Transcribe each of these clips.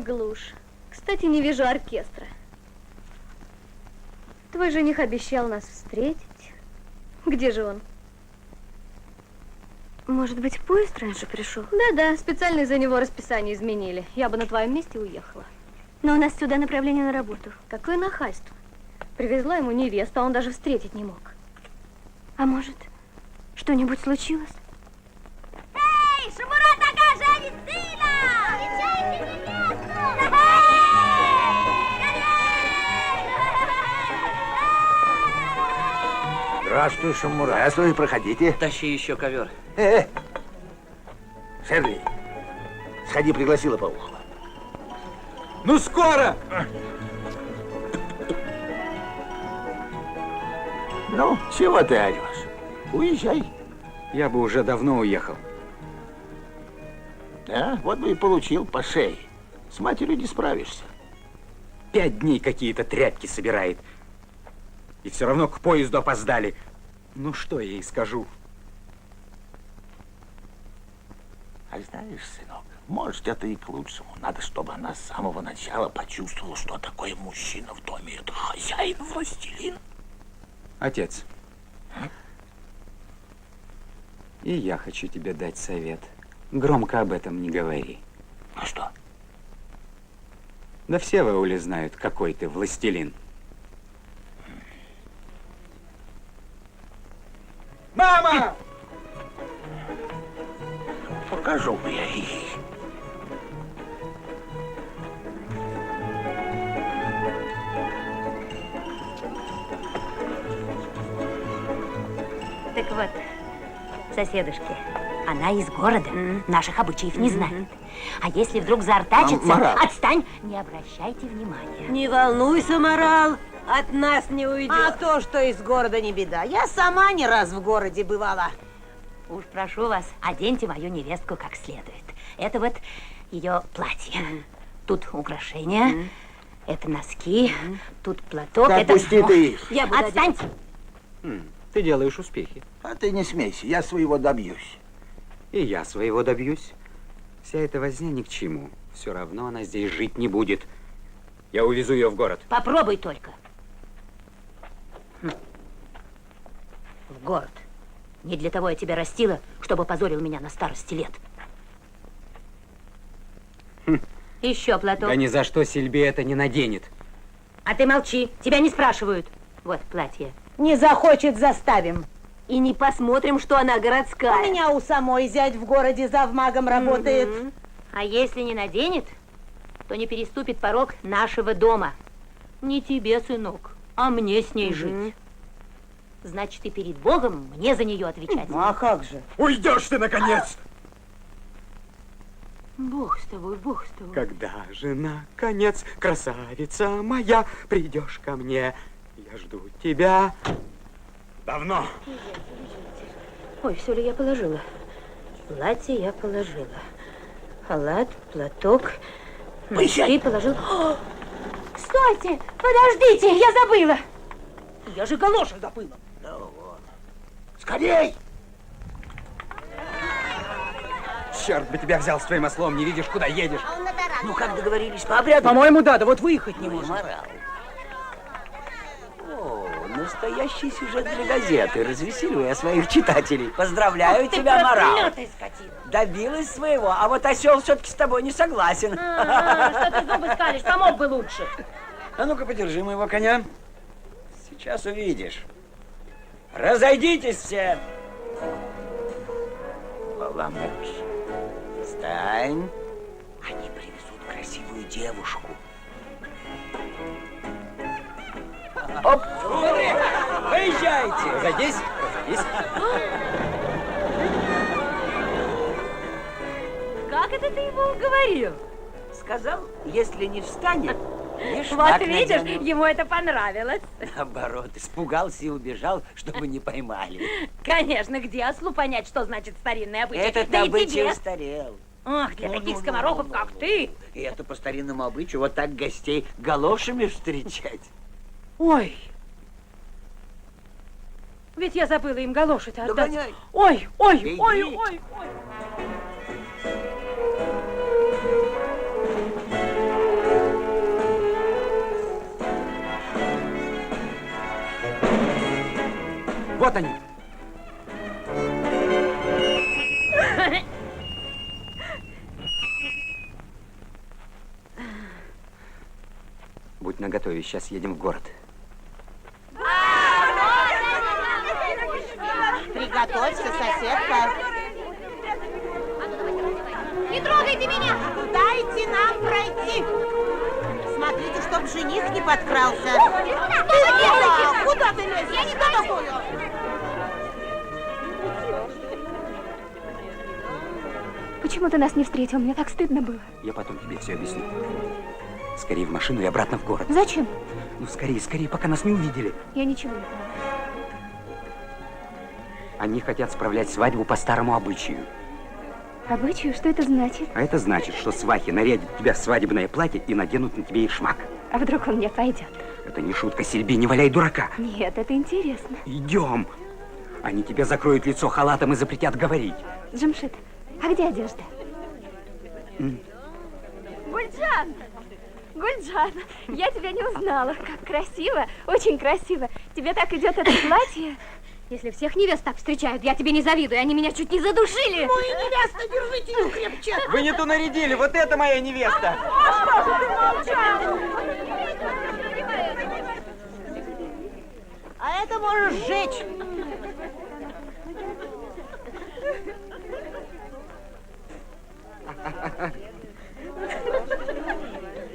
глушь. Кстати, не вижу оркестра. Твой жених обещал нас встретить. Где же он? Может быть, поезд раньше пришел? Да-да, специально из-за него расписание изменили. Я бы на твоем месте уехала. Но у нас сюда направление на работу. Какое нахальство. Привезла ему невесту, а он даже встретить не мог. А может, что-нибудь случилось? Эй, Шамурат ага, женит сына! Встречайте невесту! Здравствуй, Шамурат. Здравствуй, проходите. Тащи еще ковер. Шерли, сходи, пригласила Паухова. Ну, скоро! Ну, чего ты орешь? Уезжай. Я бы уже давно уехал. Да, вот бы и получил по шее. С матерью не справишься. 5 дней какие-то тряпки собирает. И все равно к поезду опоздали. Ну, что я ей скажу? А знаешь, сынок, может, это и к лучшему. Надо, чтобы она с самого начала почувствовала, что такое мужчина в доме. Это хозяин, властелин. Отец, и я хочу тебе дать совет. Громко об этом не говори. А что? Да все в ауле знают, какой ты властелин. Мама! Покажу я ей. Так вот, соседушки, она из города, наших обычаев не знает. А если вдруг заортачится, Марал. отстань, не обращайте внимания. Не волнуйся, Марал, от нас не уйдет. А то, что из города, не беда. Я сама не раз в городе бывала. Уж прошу вас, оденьте мою невестку как следует. Это вот ее платье. Тут украшения, это носки, тут платок, Да это... пусти ты их. Я буду Отстаньте! Ты делаешь успехи. А ты не смейся, я своего добьюсь. И я своего добьюсь. Вся эта возня ни к чему. Все равно она здесь жить не будет. Я увезу ее в город. Попробуй только. В город. Не для того я тебя растила, чтобы позорил меня на старости лет. Еще платок. Да ни за что Сильби это не наденет. А ты молчи, тебя не спрашивают. Вот платье. Не захочет, заставим. И не посмотрим, что она городская. У меня у самой зять в городе завмагом работает. А если не наденет, то не переступит порог нашего дома. Не тебе, сынок, а мне с ней жить. Значит, и перед Богом мне за нее отвечать. Ну, а как же? Уйдешь ты, наконец! Бог с тобой, Бог с тобой. Когда же, наконец, красавица моя, придешь ко мне? Я жду тебя давно. Ой, все ли я положила? Платье я положила. Халат, платок, носки положила. О, стойте! Подождите, я забыла! Я же галоши забыла. Скорей! Черт бы тебя взял с твоим ослом, не видишь, куда едешь. Ну, как договорились, по обряду? По-моему, да вот выехать не можно. Марал. О, настоящий сюжет для газеты, развеселюя своих читателей. Поздравляю тебя, Марал. Добилась своего, а вот осел все-таки с тобой не согласен. Что ты зубы скалишь, помог бы лучше. А ну-ка, подержи моего коня. Сейчас увидишь. Разойдитесь все. Баламут, встань. Они привезут красивую девушку. Оп! Выезжайте! Разойдись, разойдись. Как это ты его уговорил? Сказал, если не встанет, не Вот шмак видишь, надену. ему это понравилось. Наоборот, испугался и убежал, чтобы не поймали. Конечно, где ослу понять, что значит старинный обычай? Этот да и обычай тебе. устарел. Ах, для таких скоморохов, как ты. И это по старинному обычаю вот так гостей галошами встречать. Ой. Ведь я забыла им галоши-то отдать. Догоняй. Ой, ой, Иди. ой, ой, ой. Вот они. Будь наготове, сейчас едем в город. Приготовься, соседка. Не трогайте меня! Дайте нам пройти. Смотрите, чтоб жених не подкрался. Куда ты лезешь? Я не такую. Почему ты нас не встретил? Мне так стыдно было. Я потом тебе все объясню. Скорее в машину и обратно в город. Зачем? Ну, скорее, скорее, пока нас не увидели. Я ничего не понимаю. Они хотят справлять свадьбу по старому обычаю. Обычаю? Что это значит? А это значит, что свахи нарядят тебя в свадебное платье и наденут на тебе ишмак. А вдруг он мне пойдет? Это не шутка, Сильби, не валяй дурака. Нет, это интересно. Идем. Они тебе закроют лицо халатом и запретят говорить. Джамшит, а где одежда? Гульджан! Гульджан, я тебя не узнала. Как красиво, очень красиво. Тебе так идет это платье. Если всех невест так встречают, я тебе не завидую. Они меня чуть не задушили. Моя невеста, держите ее крепче. Вы не ту нарядили, вот это моя невеста. А это можешь сжечь.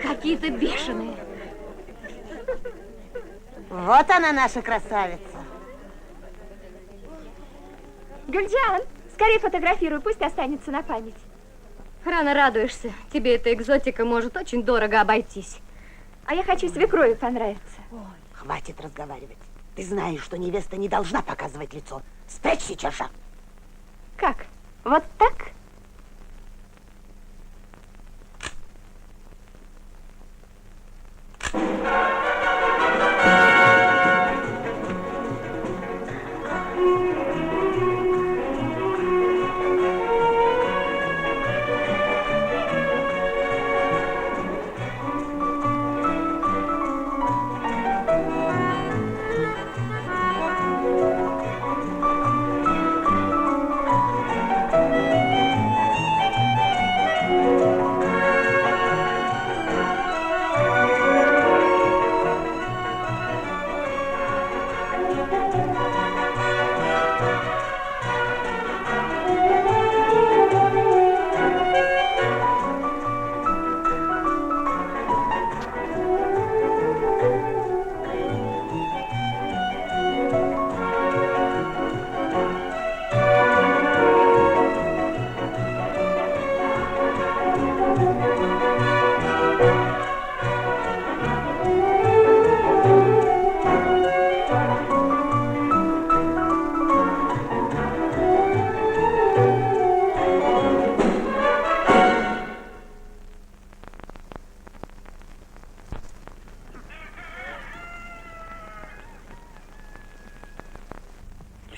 Какие-то бешеные. Вот она, наша красавица. Гульджан, скорее фотографируй, пусть останется на память. Рано радуешься. Тебе эта экзотика может очень дорого обойтись. А я хочу свекрови понравиться. Ой, хватит разговаривать. Ты знаешь, что невеста не должна показывать лицо. Спрячь сейчас же. Как? Вот так?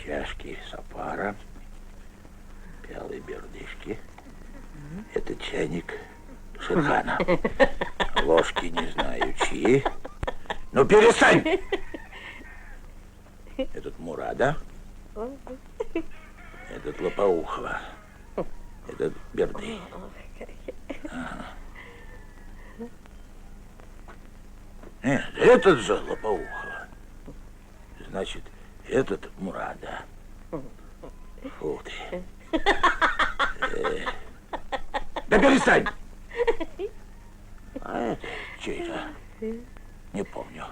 Чашки сапара, белые бердышки. Это чайник Шерхана. Ложки не знаю чьи. Ну перестань! Этот Мурада. Этот Лопоухова. Этот Берды. Ага. Нет, этот же Лопоухова. Значит, этот Мурада. Фу ты. Да перестань! А это чей-то? Не помню.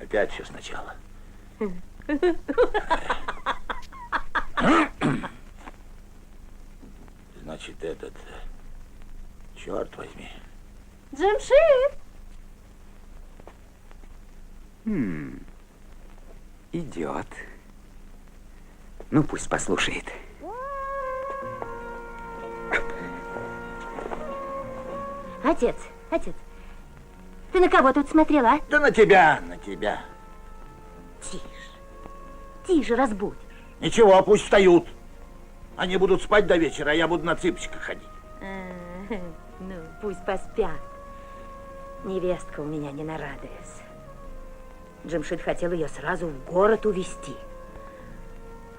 Опять все сначала. Значит, этот... Черт возьми. Джамшит! Идет. Ну, пусть послушает. Отец, ты на кого тут смотрела, а? Да на тебя, на тебя. Тише, разбудишь. Ничего, пусть встают. Они будут спать до вечера, а я буду на цыпочках ходить. Ну, пусть поспят. Невестка у меня не нарадуется. Джемшид хотел ее сразу в город увезти.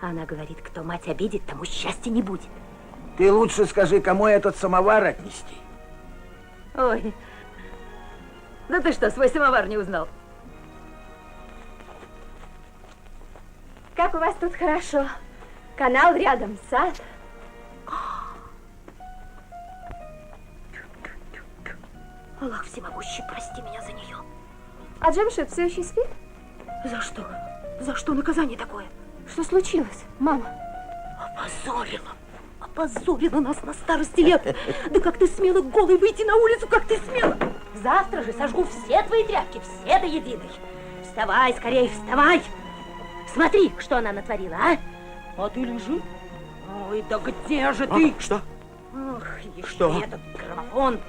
Она говорит, кто мать обидит, тому счастья не будет. Ты лучше скажи, кому этот самовар отнести. Ой, да ты что, свой самовар не узнал? Как у вас тут хорошо. Канал рядом, сад. Аллах всемогущий, прости меня за нее. А Джемшид все еще спит? За что? За что наказание такое? Что случилось, мама? Опозорила нас на старости лет. Да как ты смела голой выйти на улицу, как ты смела? Завтра же сожгу все твои тряпки, все до единой. Вставай, скорее, вставай. Смотри, что она натворила, а? А ты лежи. Ой, да где же ты? Что? Ох, еще Что? этот граммофон.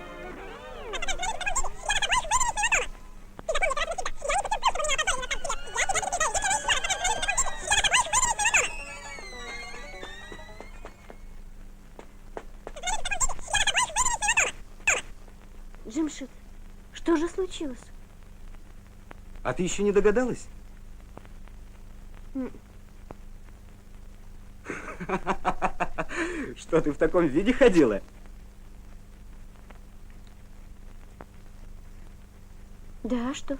Джемшид, что же случилось? А ты еще не догадалась? Что, ты в таком виде ходила? Да, что?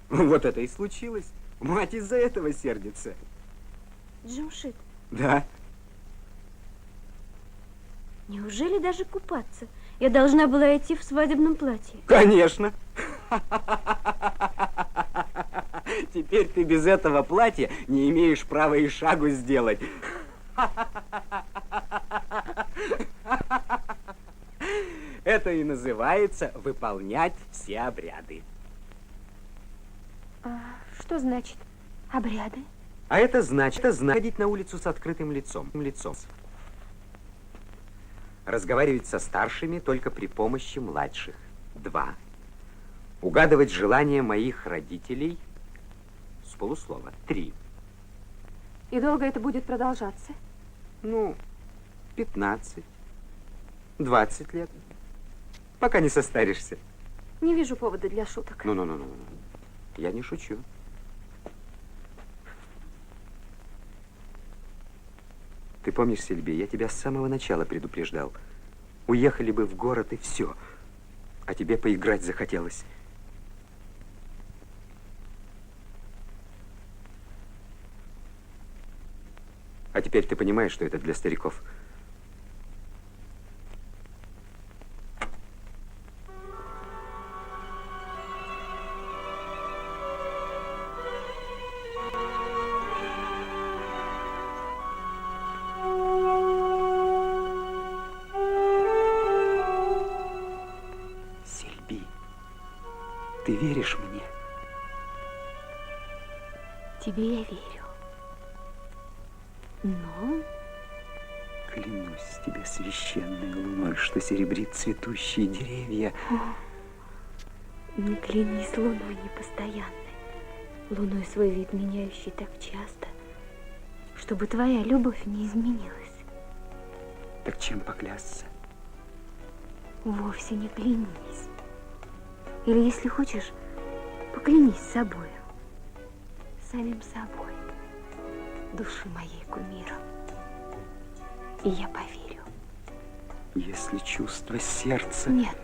Вот это и случилось. Мать из-за этого сердится. Джемшид, Да. неужели даже купаться? Я должна была идти в свадебном платье. Конечно. Теперь ты без этого платья не имеешь права и шагу сделать. Это и называется выполнять все обряды. А что значит обряды? А это значит ходить на улицу с открытым лицом. Разговаривать со старшими только при помощи младших. 2. Угадывать желания моих родителей с полуслова. 3. И долго это будет продолжаться? Ну, 15, 20 лет. Пока не состаришься. Не вижу повода для шуток. Ну. Я не шучу. Ты помнишь, Сильби, я тебя с самого начала предупреждал. Уехали бы в город и все. А тебе поиграть захотелось. А теперь ты понимаешь, что это для стариков. Сильби, ты веришь мне? Тебе я верю. Но Клянусь тебе священной луной, что серебрит цветущие деревья. не клянись луной непостоянной, луной свой вид меняющий так часто, чтобы твоя любовь не изменилась. Так чем поклясться? Вовсе не клянись. Или, если хочешь, поклянись собою, самим собой, души моей кумира. И я поверю. Если чувство сердца... Нет,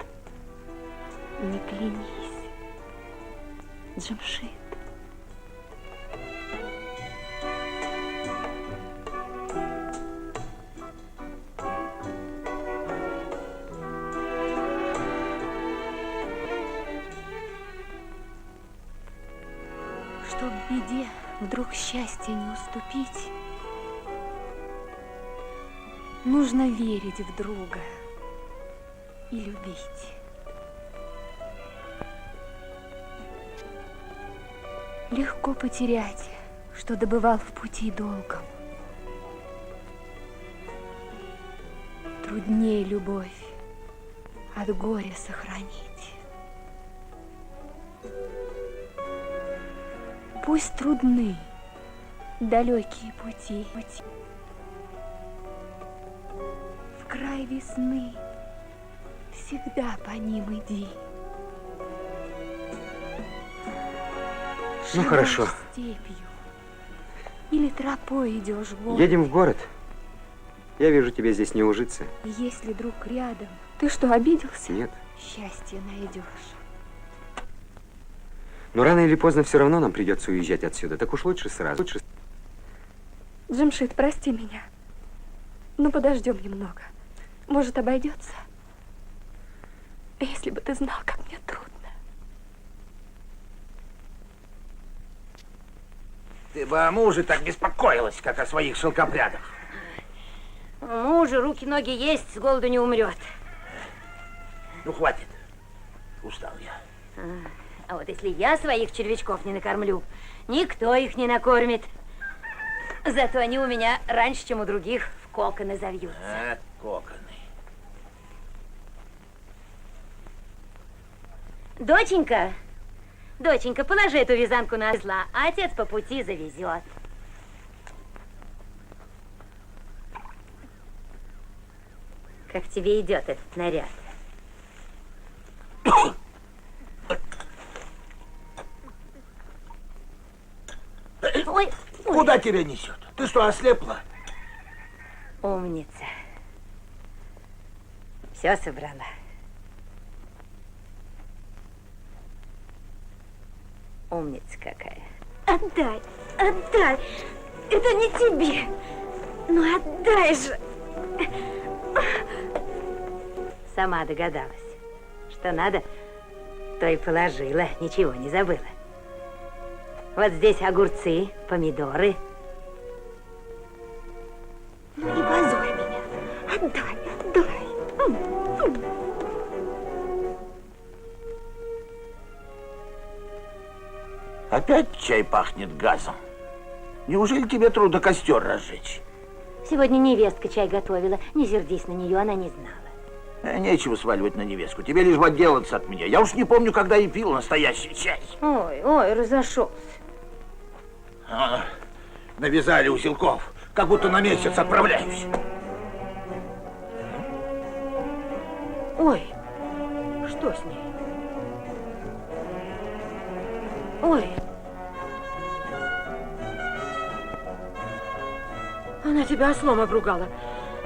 не клянись, Джемшид. Чтоб беде вдруг счастья не уступить, нужно верить в друга и любить. Легко потерять, что добывал в пути долгом. Труднее любовь от горя сохранить. Пусть трудны далекие пути. В край весны всегда по ним иди. Ну, хорошо. Степью. Или тропой идешь в город. Едем в город. Я вижу, тебе здесь не ужиться. Если друг рядом, ты что, обиделся? Нет. Счастье найдешь. Но рано или поздно все равно нам придется уезжать отсюда. Так уж лучше сразу. Джамшид, прости меня. Ну, подождем немного. Может, обойдется? Если бы ты знал, как мне трудно. Ты бы о муже так беспокоилась, как о своих шелкопрядах. У мужа руки-ноги есть, с голоду не умрет. Ну, хватит. Устал я. А вот если я своих червячков не накормлю, никто их не накормит. Зато они у меня раньше, чем у других, в коконы завьются. Коконы. Доченька, доченька, положи эту вязанку на осла, а отец по пути завезет. Как тебе идет этот наряд? Ой, Куда тебя несет? Ты что, ослепла? умница. Все собрала. Умница какая. Отдай, отдай. Это не тебе. Ну, отдай же. Сама догадалась. Что надо, то и положила. Ничего не забыла. Вот здесь огурцы, помидоры. Ну, не позорь меня. Отдай, отдай. Опять чай пахнет газом. Неужели тебе трудно костер разжечь? Сегодня невестка чай готовила. Не сердись на нее, она не знала. Нечего сваливать на невестку. Тебе лишь бы отделаться от меня. Я уж не помню, когда я пил настоящий чай. Ой, разошелся. Навязали узелков, как будто на месяц отправляюсь. Ой, что с ней? Ой. Она тебя ослом обругала.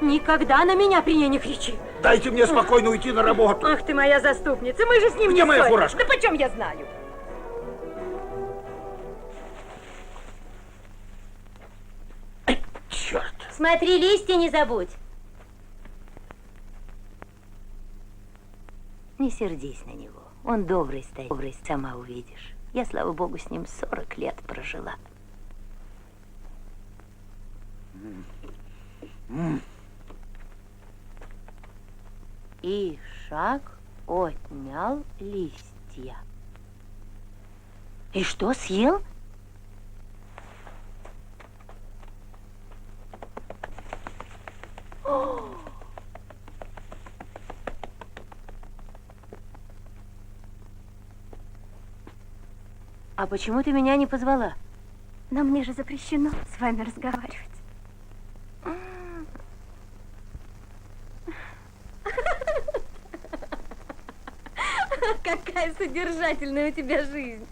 Никогда на меня при ней не кричи. Дайте мне спокойно уйти на работу. Ах ты моя заступница, мы же с ним Где не моя ссорились. фуражка? Да почем я знаю? Черт. Смотри, листья не забудь. Не сердись на него. Он добрый старик. Добрый, сама увидишь. Я, слава богу, с ним 40 лет прожила. И шаг отнял листья. И что, съел? А почему ты меня не позвала? Но мне же запрещено с вами разговаривать. Какая содержательная у тебя жизнь.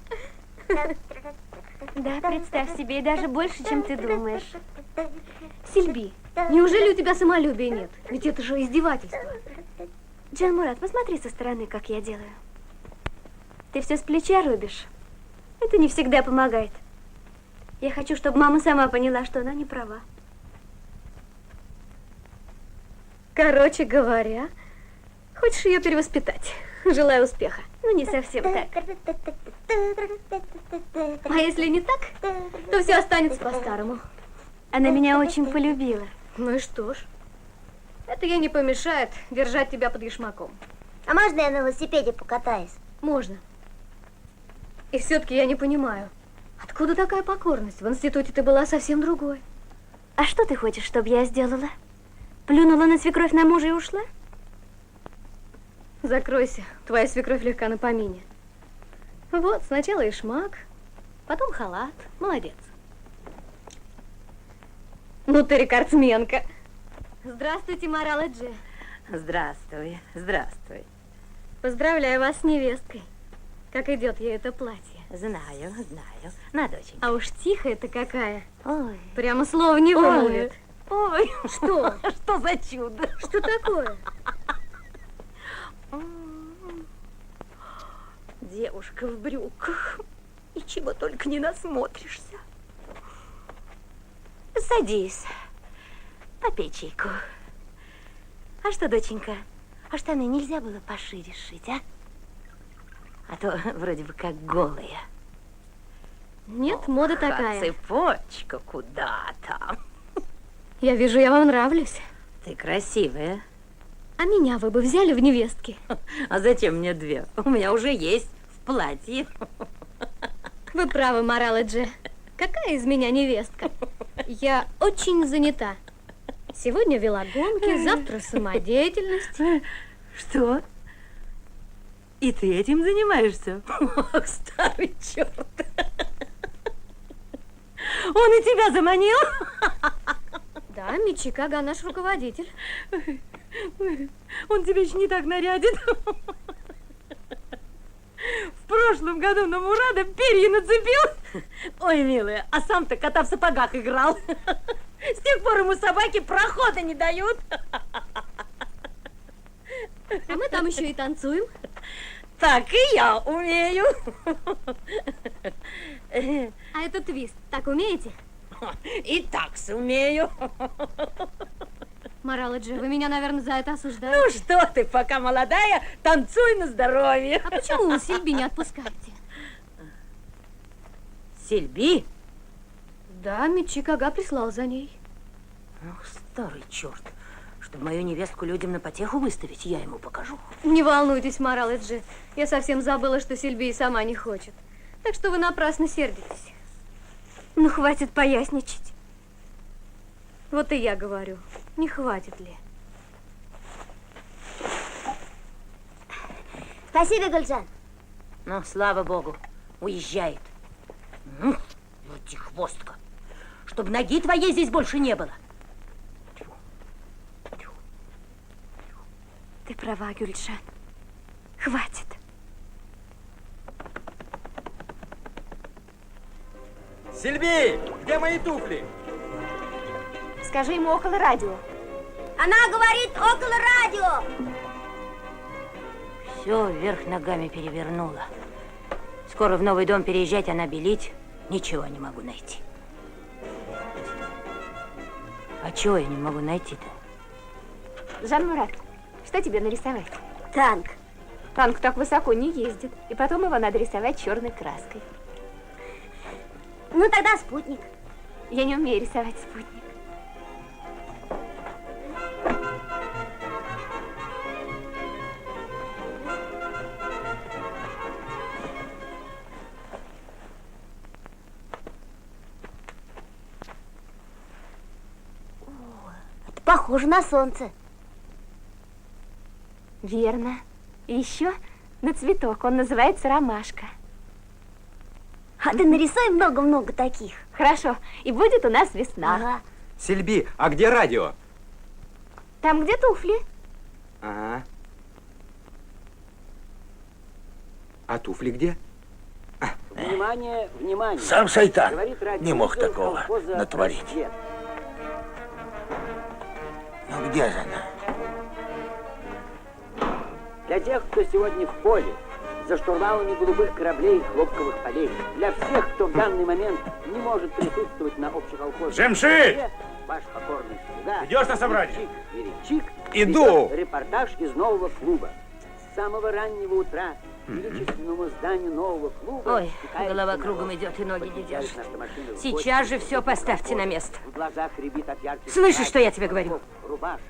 Да, представь себе, и даже больше, чем ты думаешь. Сильби, неужели у тебя самолюбия нет? Ведь это же издевательство. Джан Мурат, посмотри со стороны, как я делаю. Ты все с плеча рубишь. Это не всегда помогает. Я хочу, чтобы мама сама поняла, что она не права. Короче говоря, хочешь ее перевоспитать? Желаю успеха. Ну, не совсем так. А если не так, то все останется по-старому. Она меня очень полюбила. Ну и что ж, это ей не помешает держать тебя под ешмаком. А можно я на велосипеде покатаюсь? Можно. И все-таки я не понимаю, откуда такая покорность? В институте ты была совсем другой. А что ты хочешь, чтобы я сделала? Плюнула на свекровь на мужа и ушла? Закройся, твоя свекровь легка на помине. Вот, сначала ешмак, потом халат. Молодец. Ну ты рекордсменка. Здравствуйте, Марала Джи. Здравствуй, здравствуй. Поздравляю вас с невесткой. Как идет ей это платье? Знаю, знаю. На, доченька. А уж тихая-то какая. Ой, Прямо слова не вымолвит. ой, Что? что за чудо? Что такое? Девушка в брюках. И чего только не насмотришься. Садись. Попей чайку. А что, доченька, а штаны нельзя было пошире сшить, а? А то вроде бы как голые. Нет, мода А такая. цепочка куда там? Я вижу, я вам нравлюсь. Ты красивая. А меня вы бы взяли в невестки? А зачем мне две? У меня уже есть в платье. Вы правы, Мораледжи. Какая из меня невестка? Я очень занята. Сегодня велогонки, завтра самодеятельность. Что? И ты этим занимаешься? Ох, старый черт. Он и тебя заманил? Да, Мичикага наш руководитель. Он тебя еще не так нарядит. В прошлом году на Мурада перья нацепил. Ой, милая, а сам-то кота в сапогах играл. С тех пор ему собаки прохода не дают. А мы там еще и танцуем. Так и я умею. А это твист. Так умеете? И так сумею. Мораледжи, вы меня, наверное, за это Ну осуждаете. что ты, пока молодая, танцуй на здоровье. А почему вы Сильби не отпускаете? Сильби? Да, Мичикага прислал за ней. Ох, старый черт. Чтобы мою невестку людям на потеху выставить, я ему покажу. Не волнуйтесь, Мораледжи. Я совсем забыла, что Сильби и сама не хочет. Так что вы напрасно сердитесь. Ну, хватит поясничать. Вот и я говорю, не хватит ли? Спасибо, Гульджан. Ну, слава богу, уезжает. Лютихвостка. Чтобы ноги твоей здесь больше не было. Ты права, Гюльджан. Хватит. Сильби, где мои туфли? Скажи ему около радио. Она говорит около радио. Все вверх ногами перевернула. Скоро в новый дом переезжать, она белить. Ничего не могу найти. А чего я не могу найти-то? Жан Мурат, что тебе нарисовать? Танк. Танк так высоко не ездит. И потом его надо рисовать черной краской. Ну тогда спутник. Я не умею рисовать спутник. Это похоже на солнце. Верно. И еще на цветок. Он называется ромашка. А ты нарисуй много-много таких. Хорошо. И будет у нас весна. Ага. Сильби, а где радио? Там, где туфли. Ага. А туфли где? Внимание, внимание. Сам шайтан Говорит радио не мог отдел такого колхоза натворить. «Рассвет». Ну где же она? Для тех, кто сегодня в поле, за штурвалами голубых кораблей и хлопковых полей. Для всех, кто в данный момент не может присутствовать на общеколхозной Жемши! встрече, ваш покорный слуга. Идешь на собрание? Меренчик Иду. ведет репортаж из нового клуба. С самого раннего утра к величественному зданию нового клуба. Ой, стекается голова народ. кругом идет и ноги не Подъезжают держат. наши машины в Сейчас же гости, все поставьте на место. в глазах рябит от ярких Слышишь, что я тебе фонарей, говорю? рубашек,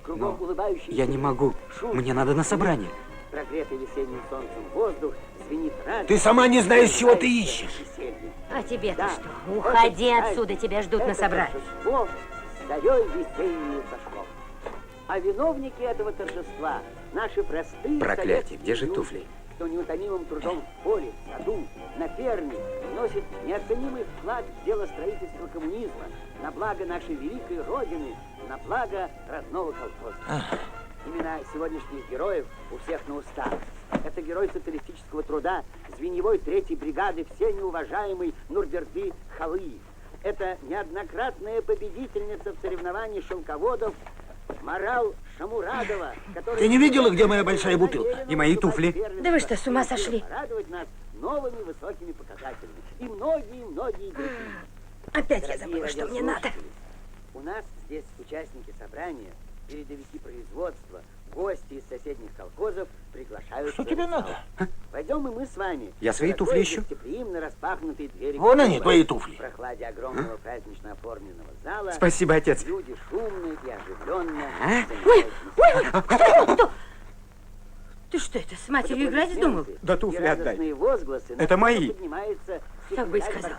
кругом улыбающиеся Я не могу. шум, Мне надо на собрание. прогретый весенним солнцем воздух, звенит радио. Ты сама не знаешь, чего ты ищешь. Веселье. А тебе-то Да, что? Уходи это отсюда, тебя ждут на это собрании. торжество с зарей весеннюю зашло. А виновники этого торжества наши простые Проклятие, советские где же люди, туфли? кто неутомимым трудом в поле, в саду, на ферме вносит неоценимый вклад в дело строительства коммунизма на благо нашей великой Родины, на благо родного колхоза. Имена сегодняшних героев у всех на устах. Это герой социалистического труда, звеньевой 3-й бригады, всенеуважаемый Нурберды Халыев. Это неоднократная победительница в соревновании шелководов Марал Шамурадова, которая... Ты не видела, где моя большая бутылка? И мои туфли? Да вы что, с ума сошли? Радовать нас новыми высокими показателями. И многие-многие другие. Опять я Дорогие забыла, что мне надо. радиослушатели, у нас здесь участники собрания, передовики производства, гости из соседних колхозов приглашаются. Что тебе в зал. надо? Пойдем и мы с вами. Я свои Широко туфли и ищу. гостеприимно распахнутые двери. Вон они, клуба. твои туфли. В прохладе огромного празднично оформленного зала. Спасибо, отец. Люди шумные и оживленно. Ты что это, с матерью играть вздумал? Да туфли отдай. Возгласы, Это мои. Так бы и сказал.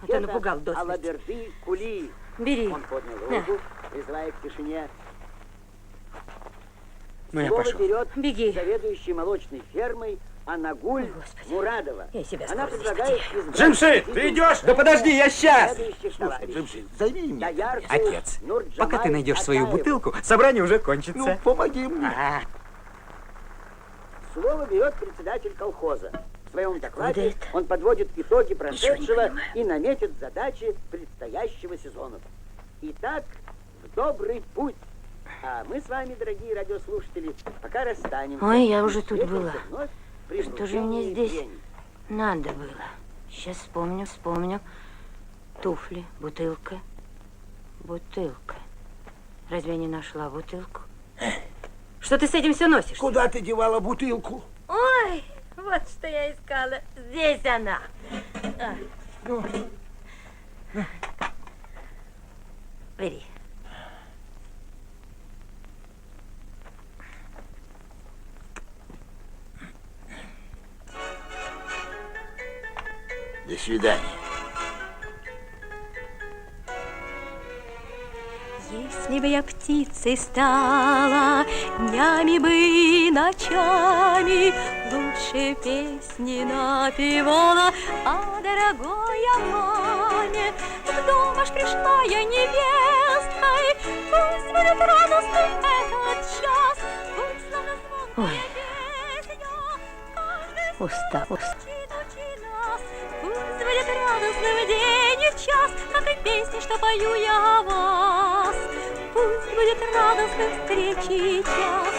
А то напугал до смерти. Алаберды Кули. Бери. Он поднял На. руку, призывая к тишине. Ну, я Слово пошел. берет Беги. заведующий молочной фермой Анагуль О, Господи. Мурадова. Я себя Она скоро предлагает здесь избрать Джимши, ты титул идешь? Да подожди, я сейчас. следующих Слушай, товарищей. Джимши, займи меня. Доярку Отец, Нурджамаль пока ты найдешь свою Атаеву. бутылку, собрание уже Ну, кончится. помоги мне. Слово берет председатель колхоза. В своем докладе это? он подводит итоги прошедшего понимаю. и наметит задачи предстоящего сезона. Итак, в добрый путь. А мы с вами, дорогие радиослушатели, пока расстанемся. Ой, я уже тут Встретимся была. вновь при Что же мне вручении здесь премий. надо было? Сейчас вспомню. Туфли, бутылка. Разве я не нашла бутылку? Что ты с этим все носишь? Куда ты девала бутылку? Ой, вот что я искала. Здесь она. Бери. До свидания. Если бы я птицей стала, днями бы и ночами лучше песни напевала о дорогой маме. В дом аж пришла я невестой, пусть будет радостный этот час, пусть словно звонкая песня, каждый Устал. учит нас. Пусть будет радостным день и час, как и песни, что пою я о вас. Пусть будет радостным встречи час.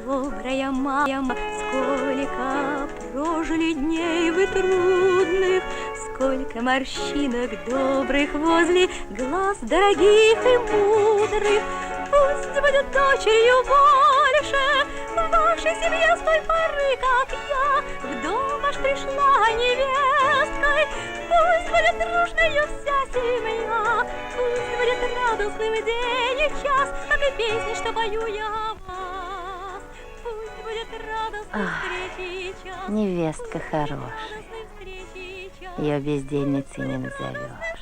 Добрая мама, сколько прожили дней вы трудных, сколько морщинок добрых возле глаз дорогих и мудрых. Пусть будет дочерью больше в вашей семье с той поры, как я в дом аж пришла невесткой. Пусть будет дружною вся семья, пусть будет радостным день и час, как и песни, что пою я о вас. Пусть будет радостным встречи час. Невестка хорошая. Радостным встречи час. Ее бездельницей не назовешь.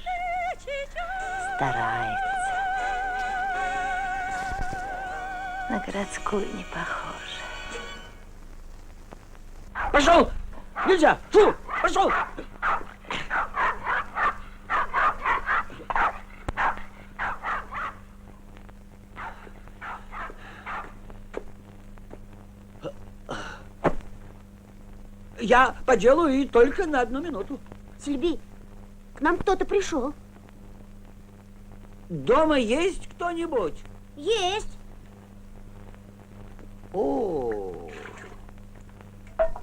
Старается. На городскую не похожа. Пошел! Нельзя! Фу! Пошел! Я по делу и только на 1 минуту. Сильби, к нам кто-то пришел. Дома есть кто-нибудь? Есть. О,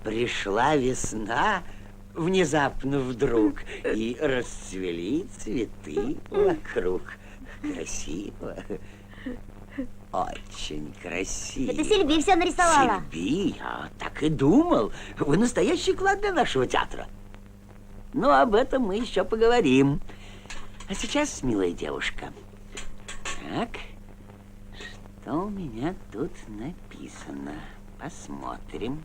пришла весна внезапно вдруг, и расцвели цветы вокруг. Красиво. Очень красиво. Это Сильби все нарисовала. Сильби, я так и думал. Вы настоящий клад для нашего театра. Но об этом мы еще поговорим. А сейчас, милая девушка, так, что у меня тут написано? Посмотрим.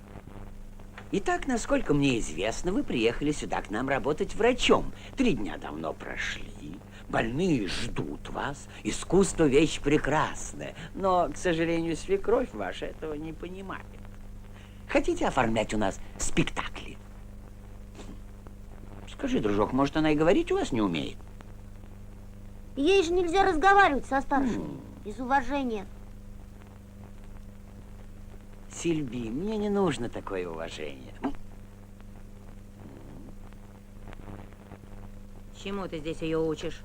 Итак, насколько мне известно, вы приехали сюда к нам работать врачом. 3 дня давно прошли. Больные ждут вас. Искусство — вещь прекрасная. Но, к сожалению, свекровь ваша этого не понимает. Хотите оформлять у нас спектакли? Скажи, дружок, может, она и говорить у вас не умеет? Ей же нельзя разговаривать со старшими. Из уважения. Сильби, мне не нужно такое уважение. Чему ты здесь ее учишь?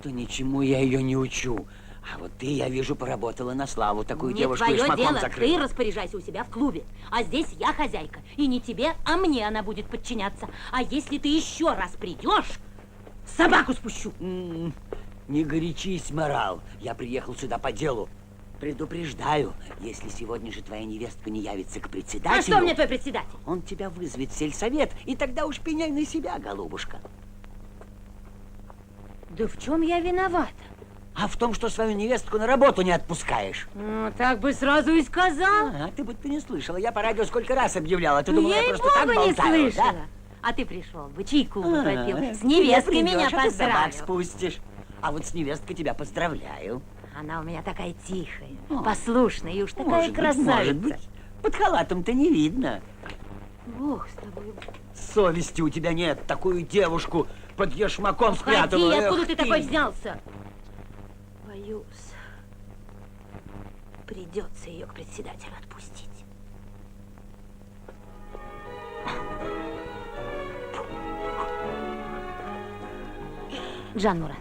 То ничему я ее не учу. А вот ты, я вижу, поработала на славу. Такую Не девушку твое шмаком дело, закрыла. ты распоряжайся у себя в клубе. А здесь я хозяйка. И не тебе, а мне она будет подчиняться. А если ты еще раз придешь, собаку спущу. Не горячись, морал. Я приехал сюда по делу. Предупреждаю, если сегодня же твоя невестка не явится к председателю... А что мне твой председатель? Он тебя вызовет в сельсовет, и тогда уж пеняй на себя, голубушка. Да в чем я виновата? А в том, что свою невестку на работу не отпускаешь. Ну, так бы сразу и сказал. А ты будто не слышала. Я по радио сколько раз объявляла. Ты думала, я Я и просто так бога не болтаю, слышала. да? А ты пришел бы, чайку бы попил. С Ты невесткой придешь, меня а ты собак поздравил. спустишь. А вот с невесткой тебя поздравляю. Она у меня такая тихая, послушная и уж такая Может быть, красавица. может быть. Под халатом-то не видно. Бог с тобой. Совести у тебя нет. Такую девушку под ешмаком Ходи, спрятала. откуда Эх ты такой взялся? Боюсь, придется ее к председателю отпустить. Джан Мурат,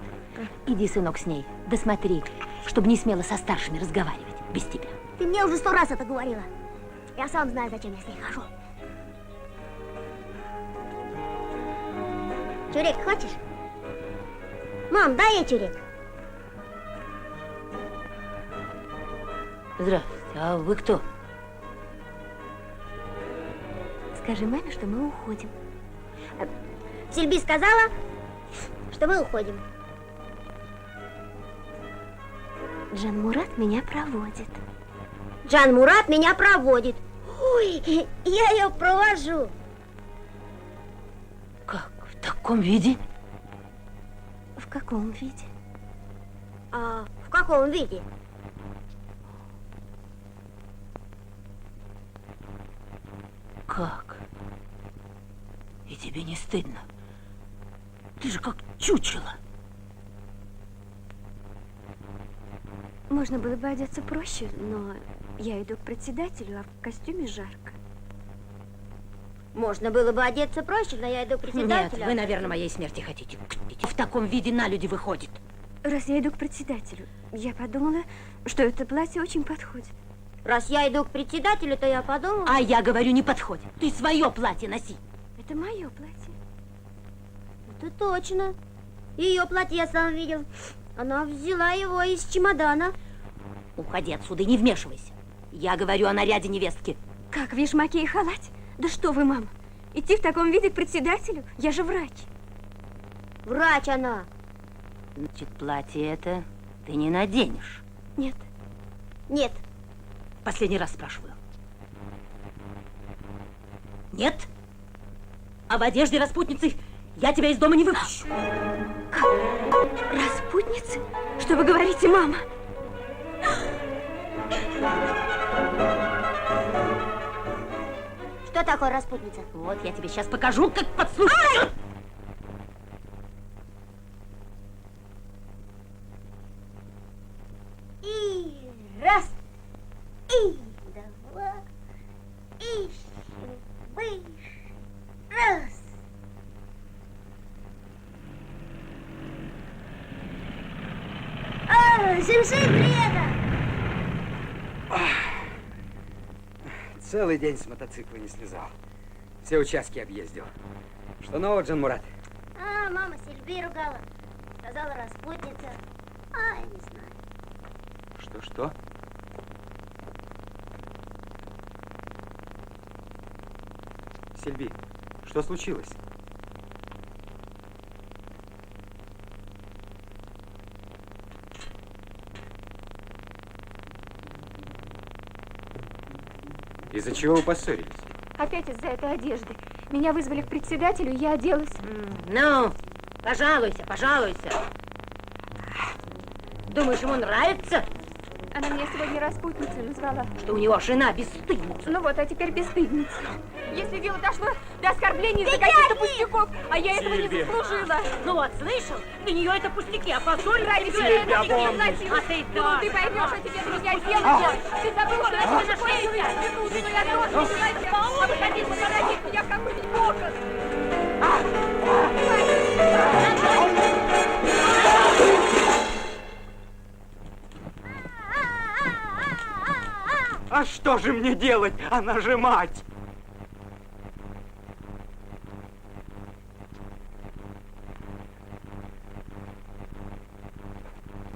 иди, сынок, с ней. Да смотри, чтобы не смело со старшими разговаривать без тебя. Ты мне уже 100 раз это говорила. Я сам знаю, зачем я с ней хожу. Чурек хочешь? Мам, дай ей чурек. Здравствуйте, а вы кто? Скажи маме, что мы уходим. Сильби сказала, что мы уходим. Джан Мурат меня проводит. Джан Мурат меня проводит. Ой, я ее провожу. Как? В таком виде? В каком виде? А в каком виде? Как? И тебе не стыдно? Ты же как чучело. Можно было бы одеться проще, но я иду к председателю, а в костюме жарко. Можно было бы одеться проще, но я иду к Нет, председателю. вы, наверное, моей смерти хотите. В таком виде на люди выходит. Раз я иду к председателю, я подумала, что это платье очень подходит. Раз я иду к председателю, то я подумала... А я говорю, не подходит. Ты свое платье носи. Это мое платье. Это точно. Ее платье я сам видел. Она взяла его из чемодана. Уходи отсюда и не вмешивайся. Я говорю о наряде невестки. Как в ешмаке и халате? Да что вы, мама, идти в таком виде к председателю? Я же врач. Врач она. Значит, платье это ты не наденешь. Нет. Нет. Последний раз спрашиваю. Нет? А в одежде распутницы я тебя из дома не выпущу. Как? Распутницы? Что вы говорите, мама? Что такое распутница? Вот я тебе сейчас покажу, как подслушать. И раз, и два, и выше, раз. Шимши, приеда! Целый день с мотоцикла не слезал. Все участки объездил. Что нового, Джан Мурат? А, мама Сильби ругала. Сказала распутница. А, я не знаю. Что? Сильби, что случилось? Из-за чего вы поссорились? Опять из-за этой одежды. Меня вызвали к председателю, я оделась. Ну, пожалуйся, пожалуйся. Думаешь, ему нравится? Она меня сегодня распутницей назвала. Что у него жена бесстыдница. Ну вот, а теперь бесстыдница. Если дело дошло до оскорблений из-за каких-то пустяков, а я этого не заслужила. Ну вот, слышал? Для нее это пустяки, а позор Ради тебя это не изнасиловать. А ты Ну, да. ты поймешь, что тебе друзья сделали. Ты забыл, что это же такое институт, что я тоже, понимаете? А вы хотите посадить меня в какой-нибудь кокон. А что же мне делать? Она же мать!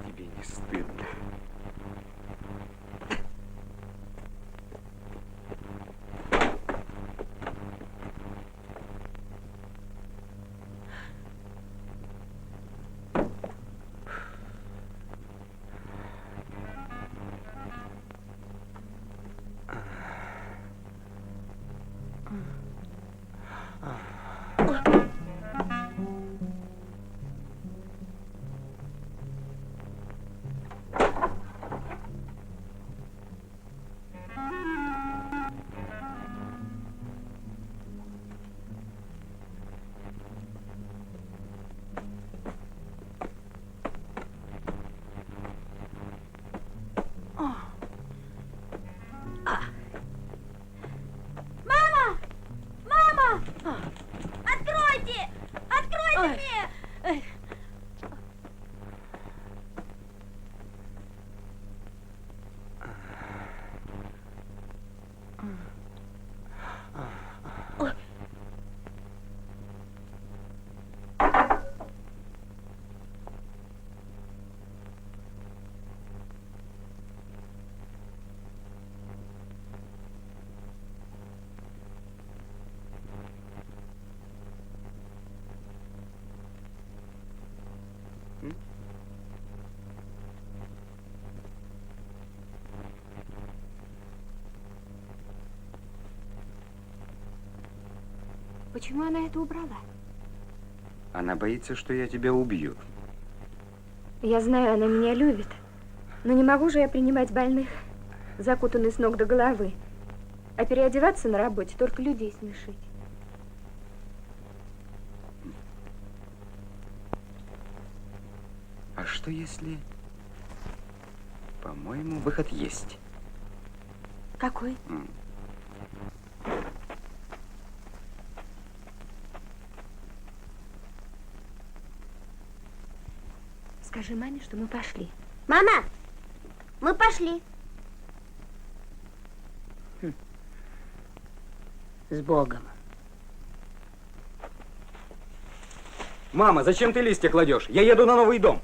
Тебе не стыдно? Откройте! Откройте мне! Почему она это убрала? Она боится, что я тебя убью. Я знаю, она меня любит. Но не могу же я принимать больных, закутанных с ног до головы. А переодеваться на работе, только людей смешить. А что если... По-моему, выход есть. Какой? Скажи маме, что мы пошли. Мама, мы пошли. С Богом. Мама, зачем ты листья кладешь? Я еду на новый дом.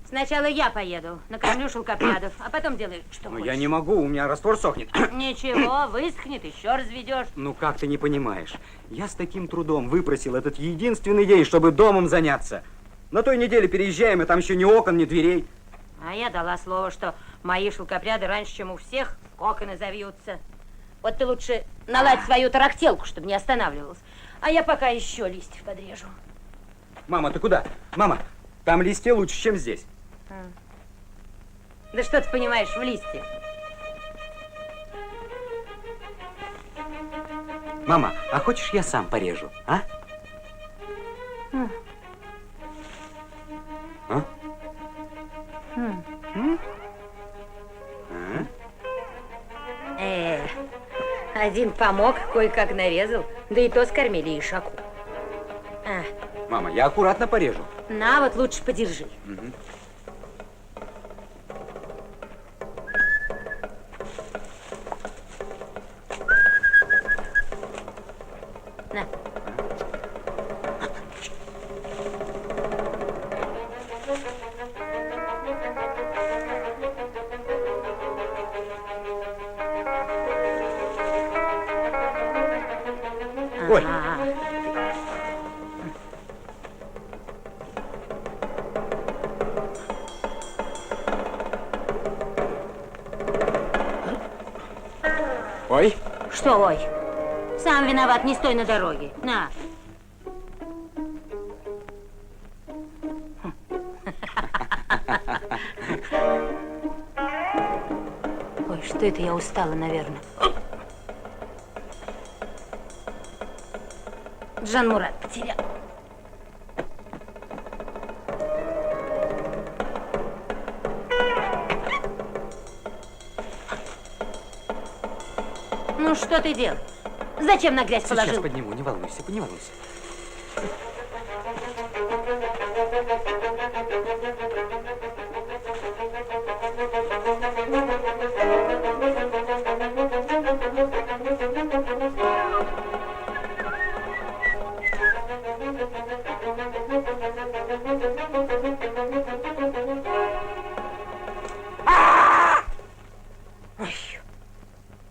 Сначала я поеду, накормлю шелкопрядов, а потом делай, что Но хочешь. я не могу, у меня раствор сохнет. Ничего, высохнет, еще разведешь. Ну как ты не понимаешь? Я с таким трудом выпросил этот единственный день, чтобы домом заняться. На той неделе переезжаем, и там еще ни окон, ни дверей. А я дала слово, что мои шелкопряды раньше, чем у всех, в коконы завьются. Вот ты лучше наладь свою тарахтелку, чтобы не останавливалась. А я пока еще листьев подрежу. Мама, ты куда? Мама, там листья лучше, чем здесь. Да что ты понимаешь в листьях? Мама, а хочешь я сам порежу, а? Один помог, кое-как нарезал, да и то скормили ишаку. Мама, я аккуратно порежу. На, вот лучше подержи. На. Ой. Ой. Что, ой? Сам виноват, не стой на дороге. На. Что это я устала, наверное? Джанмурат потерял. Ну, что ты делаешь? Зачем на грязь положил? Сейчас подниму, не волнуйся, не волнуйся.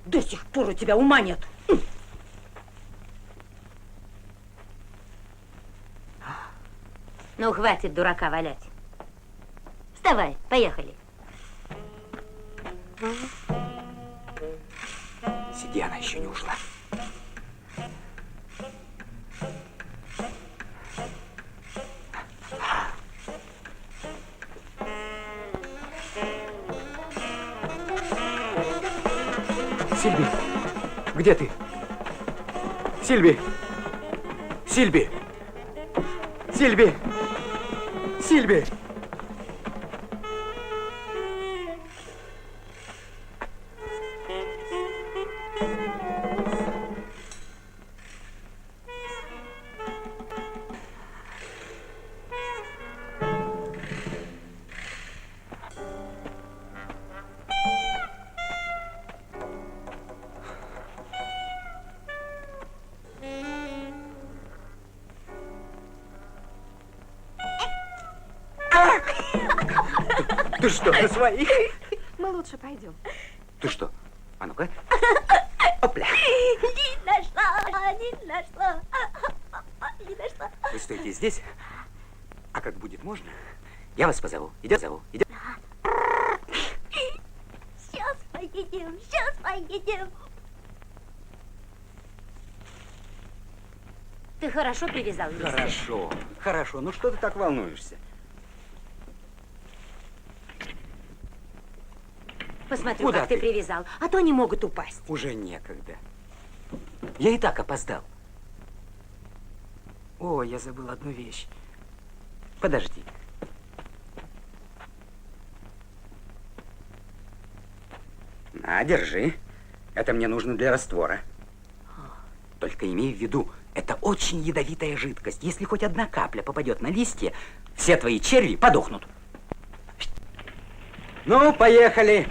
До сих пор у тебя ума нет. Ну, хватит дурака валять. Вставай, поехали. Сиди, она еще не ушла. Сильби, где ты? Сильби! Сильби! Сильби! Сильби! Ты что, на своих? Мы лучше пойдем. Ты что? А ну-ка. Опля. Не нашла, не нашла. Не нашла. Вы стойте здесь, а как будет можно, я вас позову. Идет, зову. Идет. Сейчас поедем, сейчас поедем. Ты хорошо привязал листья? Хорошо, хорошо. Ну что ты так волнуешься? Посмотри, Куда как ты ты? привязал, а то они могут упасть. Уже некогда. Я и так опоздал. О, я забыл одну вещь. Подожди. На, держи. Это мне нужно для раствора. Только имей в виду, это очень ядовитая жидкость. Если хоть одна капля попадет на листья, все твои черви подохнут. Ну, поехали.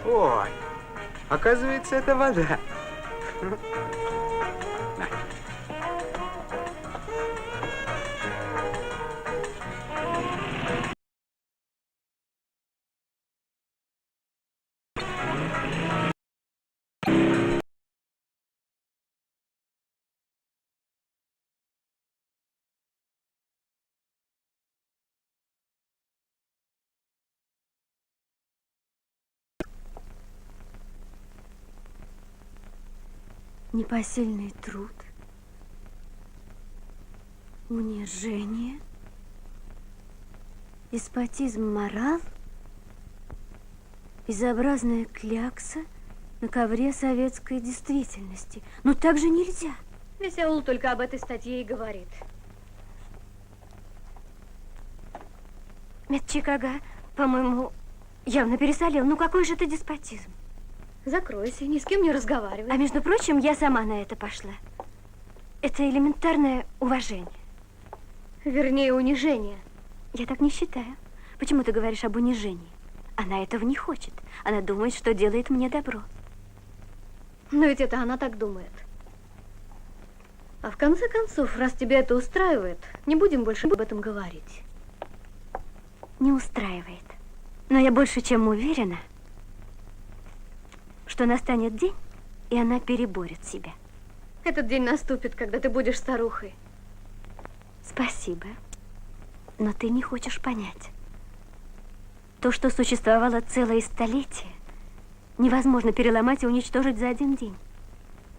Ой, оказывается, это вода. На. Непосильный труд, унижение, деспотизм морал, безобразная клякса на ковре советской действительности. Но так же нельзя. Весь аул только об этой статье и говорит. Медчикага, по-моему, явно пересолил. Ну какой же это деспотизм? Закройся, ни с кем не разговаривай. А между прочим, я сама на это пошла. Это элементарное уважение. Вернее, унижение. Я так не считаю. Почему ты говоришь об унижении? Она этого не хочет. Она думает, что делает мне добро. Но ведь это она так думает. А в конце концов, раз тебя это устраивает, не будем больше об этом говорить. Не устраивает. Но я больше чем уверена, что настанет день, и она переборет себя. Этот день наступит, когда ты будешь старухой. Спасибо, но ты не хочешь понять. То, что существовало целое столетие, невозможно переломать и уничтожить за один день.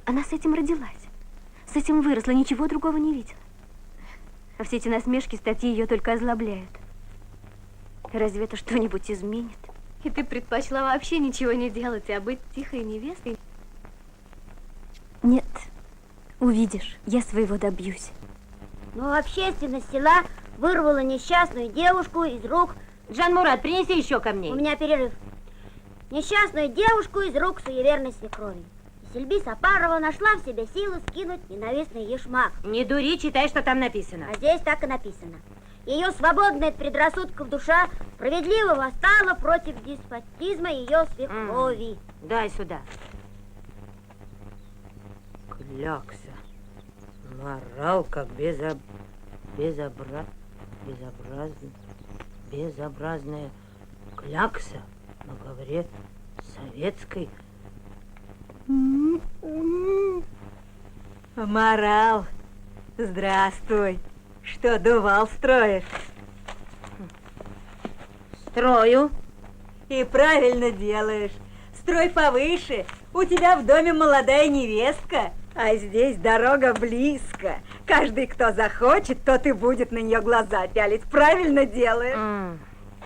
Она с этим родилась, с этим выросла, ничего другого не видела. А все эти насмешки, статьи ее только озлобляют. Разве это что-нибудь изменит? И ты предпочла вообще ничего не делать, а быть тихой невестой? Нет, увидишь, я своего добьюсь. Но общественность села вырвала несчастную девушку из рук... Джан-Мурат, принеси еще камней. У меня перерыв. Несчастную девушку из рук суеверной свекрови. И Сильби Сапарова нашла в себе силы скинуть ненавистный ешмак. Не дури, читай, что там написано. А здесь так и написано. Ее свободная от предрассудков душа справедливо восстала против деспотизма ее свекрови. Дай сюда. Клякса. Морал как безобразная клякса на ковре советской. Морал. Здравствуй. Что, дувал строишь? Строю. И правильно делаешь. Строй повыше. У тебя в доме молодая невестка, а здесь дорога близко. Каждый, кто захочет, тот и будет на нее глаза пялить. Правильно делаешь.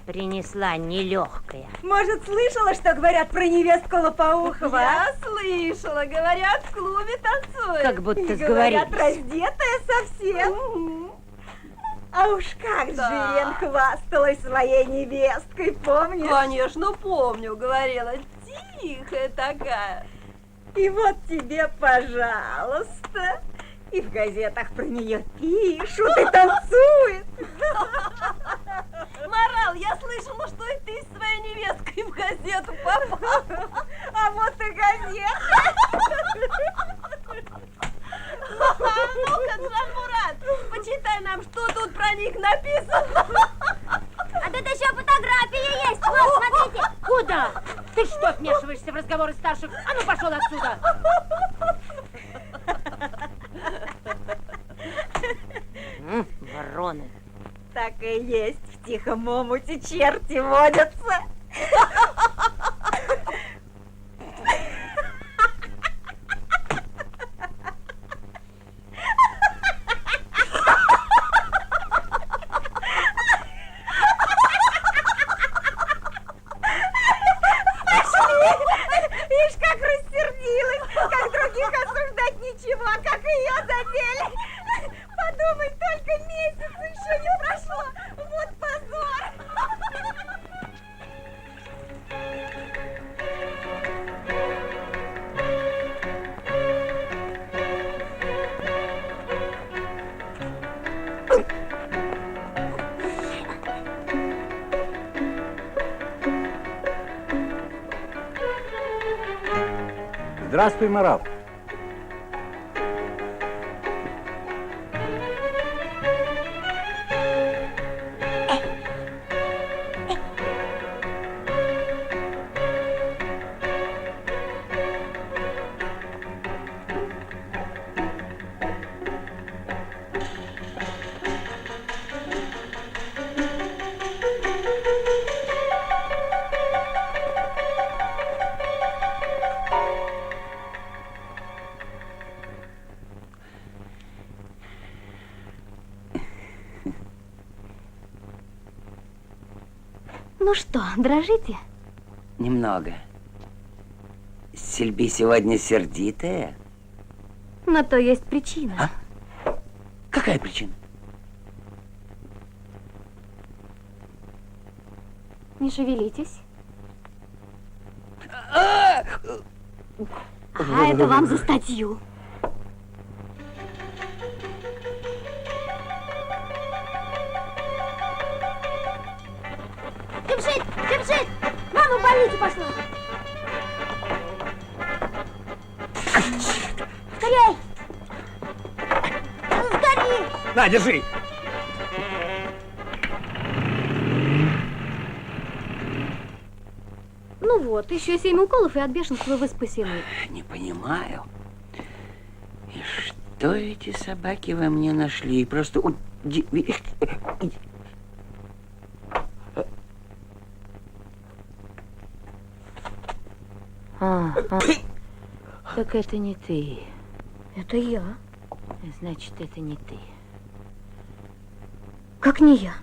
Принесла нелегкая. Может, слышала, что говорят про невестку Лопоухова? Я слышала. Говорят, в клубе танцует. Как будто и сговорились. говорят, раздетая совсем. А уж как Жирен хвасталась своей невесткой, помнишь? Конечно, помню. Говорила, тихая такая. И вот тебе, пожалуйста. И в газетах про нее пишут и танцуют. Морал, я слышала, что и ты с своей невесткой в газету попал. А вот и газета. Ну-ка, Джан-Мурат, почитай нам, что тут про них написано. А тут еще фотографии есть. Вот, смотрите. Куда? Ты что, вмешиваешься в разговоры старших? А ну, пошел отсюда. Вороны. Так и есть, в тихом омуте черти водятся. Видишь, как рассердилась, как других осуждать ничего, а как ее задели. Подумай, только месяц еще не прошло. Вот позор. Здравствуй, Морал. Ну что, дрожите? Немного. Сильби сегодня сердитая? На то есть причина. А? Какая причина? Не шевелитесь. А это вам за статью. Джамшит, Джамшит! Мама в больницу пошла. Скорей! Скорей! На, держи. Ну вот, еще 7 уколов, и от бешенства вы спасены. Не понимаю. И что эти собаки во мне нашли? Просто Так это не ты. Это я. Значит, это не ты. Как не я?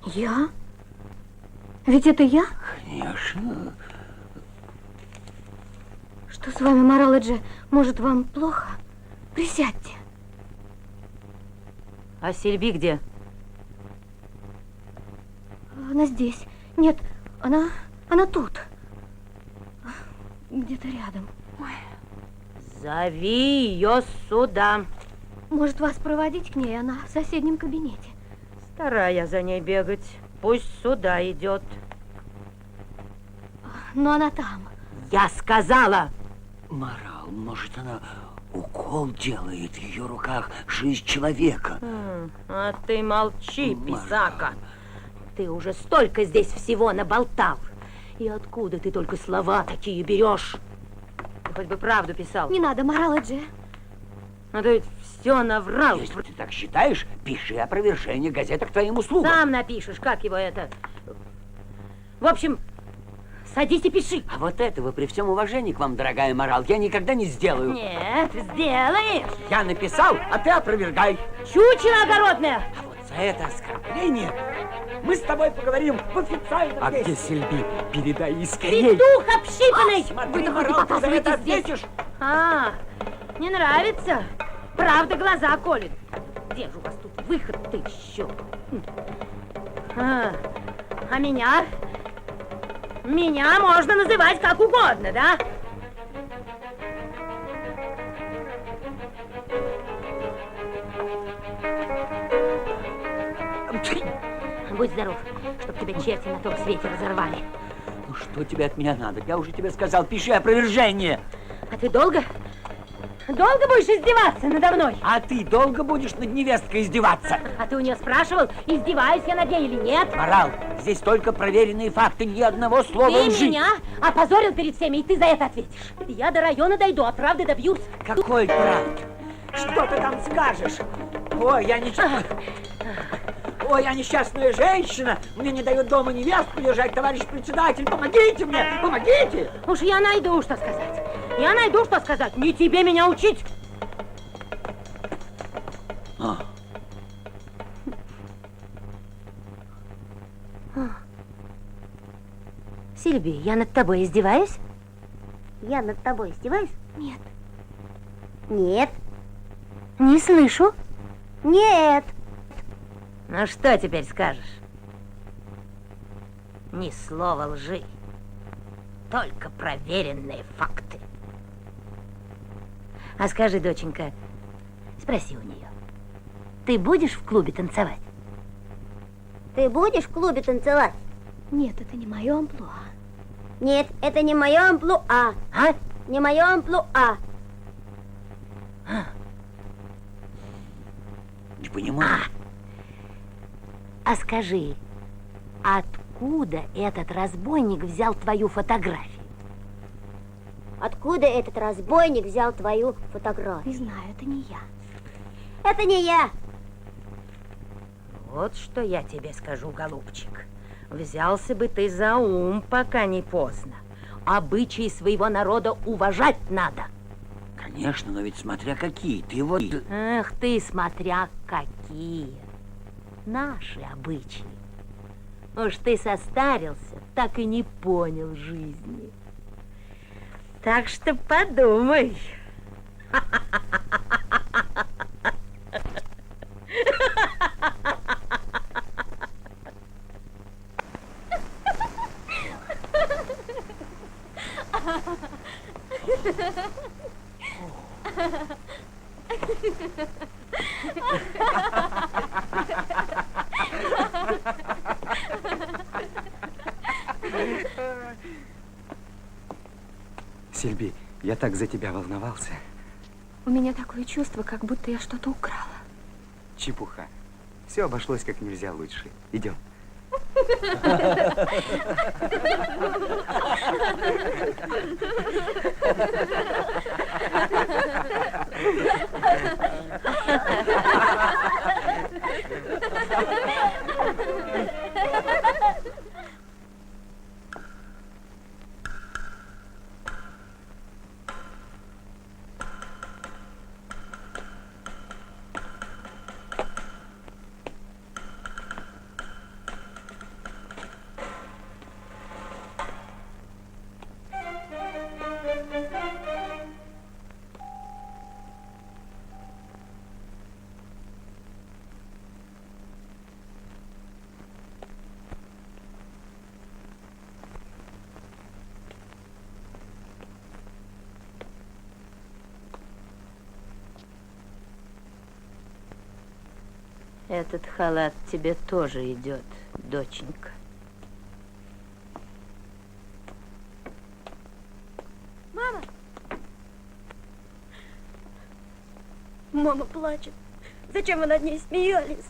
Я? Ведь это я? Конечно. Что с вами, Мораледжи? Может, вам плохо? Присядьте. А Сильби где? Она здесь. Нет, она тут. Где-то рядом. Ой. Зови ее сюда. Может, вас проводить к ней? Она в соседнем кабинете. Старая за ней бегать. Пусть сюда идет. Но она там. Я сказала. Морал, может, она укол делает в ее руках жизнь человека. А ты молчи, писака. Ты уже столько здесь всего наболтал. И откуда ты только слова такие берешь? Ты хоть бы правду писал. Не надо, Мораледжи. А ты ведь все наврал. Если ты так считаешь, пиши опровержение газета к твоим услугам. Сам напишешь, как его это. В общем, садись и пиши. А вот этого, при всем уважении к вам, дорогая Морал, я никогда не сделаю. Нет, сделаешь. Я написал, а ты опровергай. Чучело огородное. А вот за это оскорбление мы с тобой поговорим в официальном А месте. где Сильби? Передай ей скорей. Петух общипанный. Смотри, Вы Морал, ты за это здесь. ответишь. А, не нравится? Правда, глаза колет. Где же у вас тут выход-то еще? А меня? Меня можно называть как угодно, да? Будь здоров, чтоб тебя черти на том свете разорвали. Ну что тебе от меня надо? Я уже тебе сказал, пиши опровержение. А ты долго будешь издеваться надо мной? А ты долго будешь над невесткой издеваться? А ты у нее спрашивал, издеваюсь я над ней или нет? Морал, здесь только проверенные факты, ни одного слова Ты лжи. меня опозорил перед всеми, и ты за это ответишь. Я до района дойду, а правды добьюсь. Какой правд? Что ты там скажешь? Ой, я несчастная женщина. Мне не дают дома невестку держать, товарищ председатель. Помогите мне, помогите. Уж я найду, что сказать. Я найду, что сказать. Не тебе меня учить. Сильби, я над тобой издеваюсь? Я над тобой издеваюсь? Нет. Нет. Не слышу. Нет. Ну что теперь скажешь? Ни слова лжи. Только проверенные факты. А скажи, доченька, спроси у нее. Ты будешь в клубе танцевать? Ты будешь в клубе танцевать? Нет, это не мое амплуа. Нет, это не мое амплуа. А? Не мое амплуа. Не понимаю. А скажи, откуда этот разбойник взял твою фотографию? Откуда этот разбойник взял твою фотографию? Не знаю, это не я. Это не я. Вот что я тебе скажу, голубчик. Взялся бы ты за ум, пока не поздно. Обычаи своего народа уважать надо. Конечно, но ведь смотря какие. Ты вот... Эх ты, смотря какие. Наши обычаи. Уж ты состарился, так и не понял жизни. Так что подумай. Сильби, я так за тебя волновался. У меня такое чувство, как будто я что-то украла. Чепуха. Все обошлось как нельзя лучше. Идем. Этот халат тебе тоже идет, доченька. Мама! Мама плачет. Зачем вы над ней смеялись?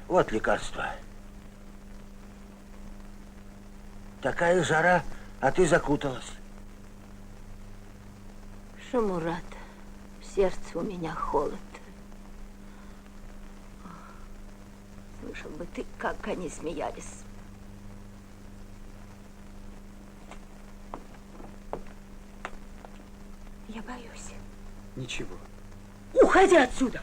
Вот лекарство. Такая жара, а ты закуталась. Шамурат, в сердце у меня холод. Слышал бы ты, как они смеялись. Я боюсь. Ничего. Уходи отсюда!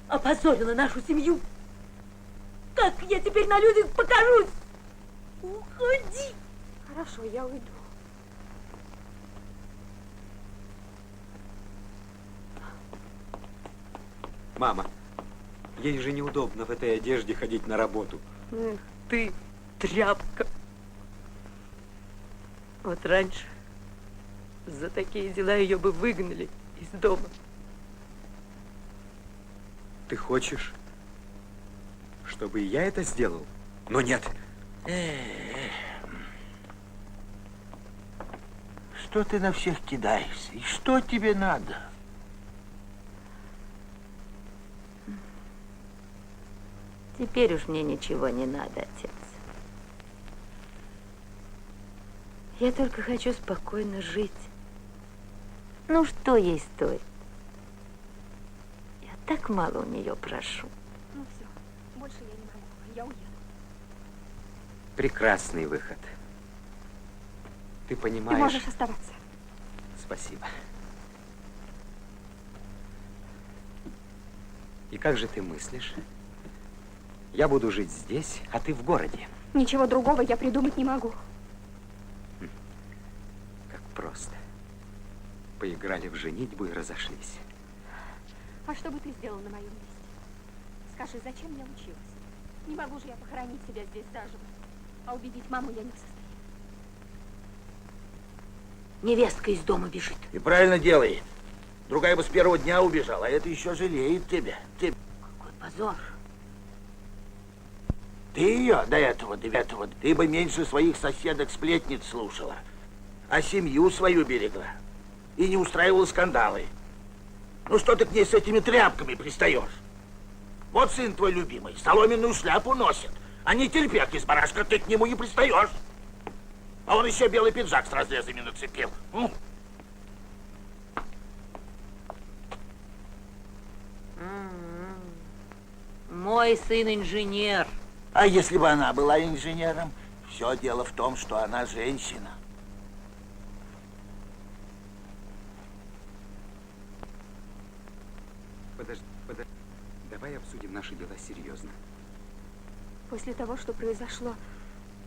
Опозорила нашу семью. Как я теперь на людях покажусь? Уходи! Хорошо, я уйду. Мама, ей же неудобно в этой одежде ходить на работу. Эх, ты тряпка. Вот раньше за такие дела ее бы выгнали из дома. Ты хочешь, чтобы и я это сделал? Но нет. Что ты на всех кидаешься? И что тебе надо? Теперь уж мне ничего не надо, отец. Я только хочу спокойно жить. Ну, что ей стоит? Я так мало у нее прошу. Ну все, больше я не могу. Я уеду. Прекрасный выход. Ты понимаешь... Ты можешь оставаться. Спасибо. И как же ты мыслишь? Я буду жить здесь, а ты в городе. Ничего другого я придумать не могу. Как просто. Поиграли в женитьбу и разошлись. А что бы ты сделал на моем месте? Скажи, зачем я училась? Не могу же я похоронить себя здесь заживо. А убедить маму я не в состоянии. Невестка из дома бежит. И правильно делает. Другая бы с первого дня убежала, а это еще жалеет тебя. Какой позор. Ты ее до этого, ты бы меньше своих соседок-сплетниц слушала, а семью свою берегла и не устраивала скандалы. Ну что ты к ней с этими тряпками пристаешь? Вот сын твой любимый соломенную шляпу носит, а не терпек из барашка, ты к нему не пристаешь. А он еще белый пиджак с разрезами нацепил. Мой сын инженер. А если бы она была инженером? Все дело в том, что она женщина. Подожди, подожди. Давай обсудим наши дела серьезно. После того, что произошло,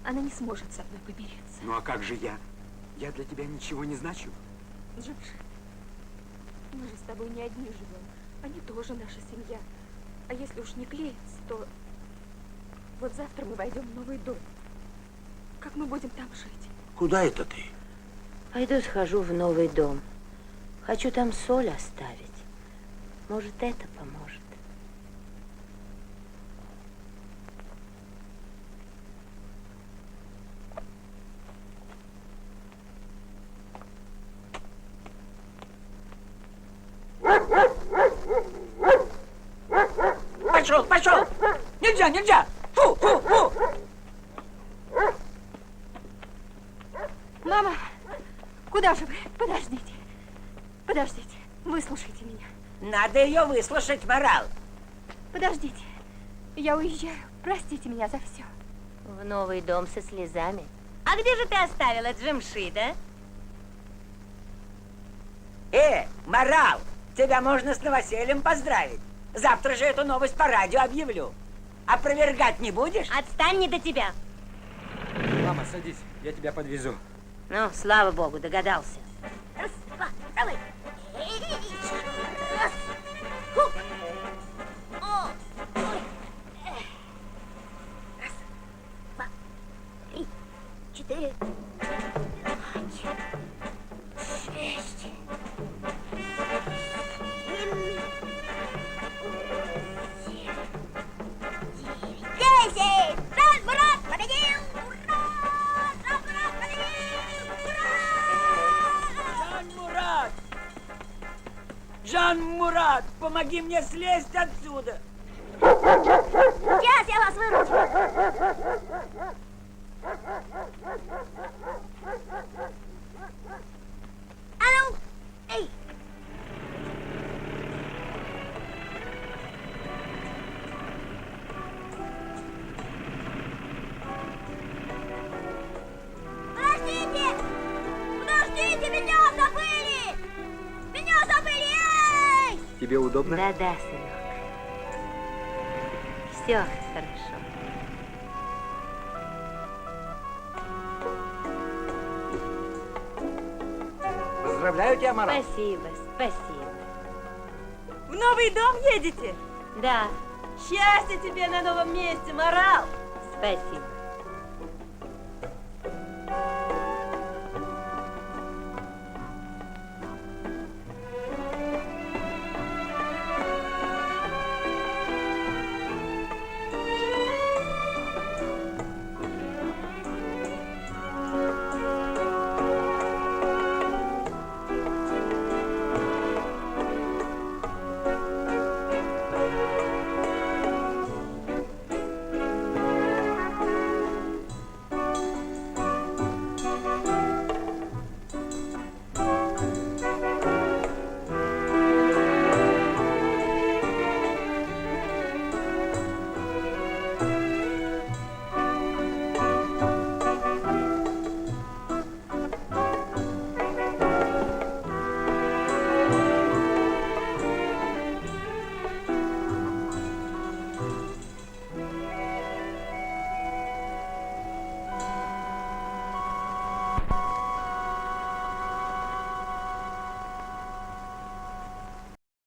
она не сможет со мной помириться. Ну а как же я? Я для тебя ничего не значу. Джимши, мы же с тобой не одни живем. Они тоже наша семья. А если уж не клеится, то вот завтра мы войдем в новый дом. Как мы будем там жить? Куда это ты? Пойду схожу в новый дом. Хочу там соль оставить. Может, это поможет. Пошел, пошел! Нельзя, нельзя! Фу, фу, фу! Мама, куда же вы? Подождите. Подождите. Выслушайте меня. Надо ее выслушать, Морал. Подождите. Я уезжаю. Простите меня за все. В новый дом со слезами. А где же ты оставила Джимшида? Морал, тебя можно с новосельем поздравить. Завтра же эту новость по радио объявлю. Опровергать не будешь? Отстань, не до тебя. Мама, садись, я тебя подвезу. Ну, слава богу, догадался. Раз, два, давай. Раз. Хуп. О. Раз, два, три, 4, 5, 6. 10! Жан Мурат победил! Ура! Жан Мурат победил! Ура! Жан Мурат! Жан Мурат, помоги мне слезть отсюда! Сейчас я вас выручу! А ну! Эй! Подождите! Подождите! Меня забыли! Меня забыли! Эй! Тебе удобно? Да-да, сынок. Все хорошо. Поздравляю тебя, Морал. Спасибо, спасибо. В новый дом едете? Да, Счастья тебе на новом месте, Морал! спасибо.